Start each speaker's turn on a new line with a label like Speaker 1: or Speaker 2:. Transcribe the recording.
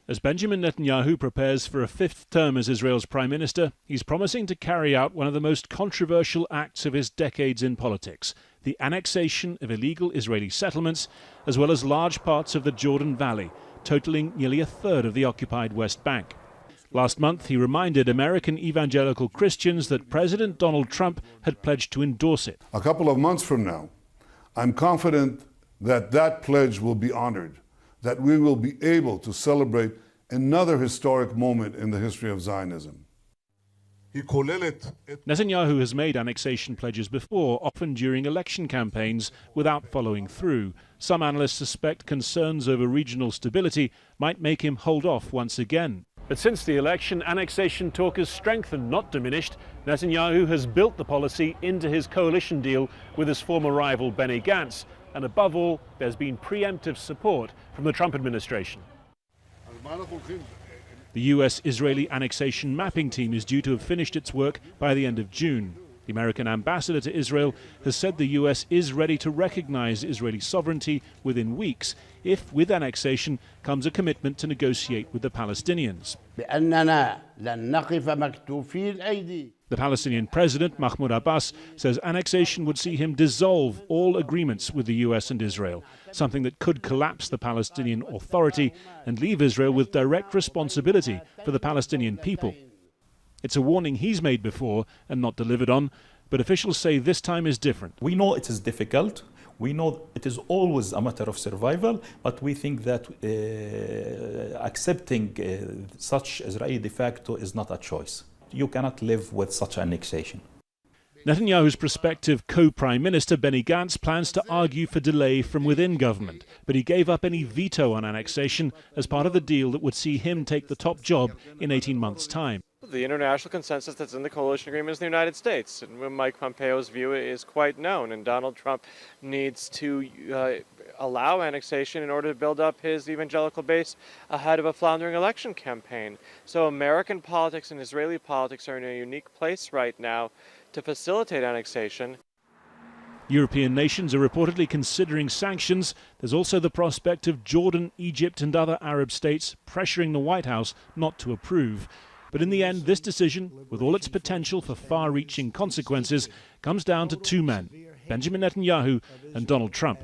Speaker 1: As Benjamin Netanyahu prepares for a fifth term as Israel's prime minister, he's promising to carry out one of the most controversial acts of his decades in politics, the annexation of illegal Israeli settlements, as well as large parts of the Jordan Valley, totaling nearly a third of the occupied West Bank. Last month, he reminded American evangelical Christians that President Donald Trump had pledged to endorse it.
Speaker 2: A couple of months from now, I'm confident that that pledge will be honored, that we will be able to celebrate another historic moment in the history of Zionism.
Speaker 1: Netanyahu has made annexation pledges before, often during election campaigns, without following through. Some analysts suspect concerns over regional stability might make him hold off once again. But since the election, annexation talk has strengthened, not diminished. Netanyahu has built the policy into his coalition deal with his former rival Benny Gantz. And above all, there's been preemptive support from the Trump administration. The US-Israeli annexation mapping team is due to have finished its work by the end of June. The American ambassador to Israel has said the US is ready to recognize Israeli sovereignty within weeks if, with annexation, comes a commitment to negotiate with the Palestinians. The Palestinian president, Mahmoud Abbas, says annexation would see him dissolve all agreements with the US and Israel, something that could collapse the Palestinian Authority and leave Israel with direct responsibility for the Palestinian people. It's a warning he's made before and not delivered on, but officials say this time is different.
Speaker 3: We know it is difficult. We know it is always a matter of survival, but we think that accepting such Israeli de facto is not a choice. You cannot live with such annexation.
Speaker 1: Netanyahu's prospective co-prime minister Benny Gantz plans to argue for delay from within government, but he gave up any veto on annexation as part of the deal that would see him take the top job in 18 months' time.
Speaker 4: The international consensus that's in the coalition agreement is the United States, and Mike Pompeo's view is quite known, and Donald Trump needs to allow annexation in order to build up his evangelical base ahead of a floundering election campaign. So American politics and Israeli politics are in a unique place right now to facilitate annexation.
Speaker 1: European nations are reportedly considering sanctions. There's also the prospect of Jordan, Egypt and other Arab states pressuring the White House not to approve. But in the end, this decision, with all its potential for far-reaching consequences, comes down to two men, Benjamin Netanyahu and Donald Trump.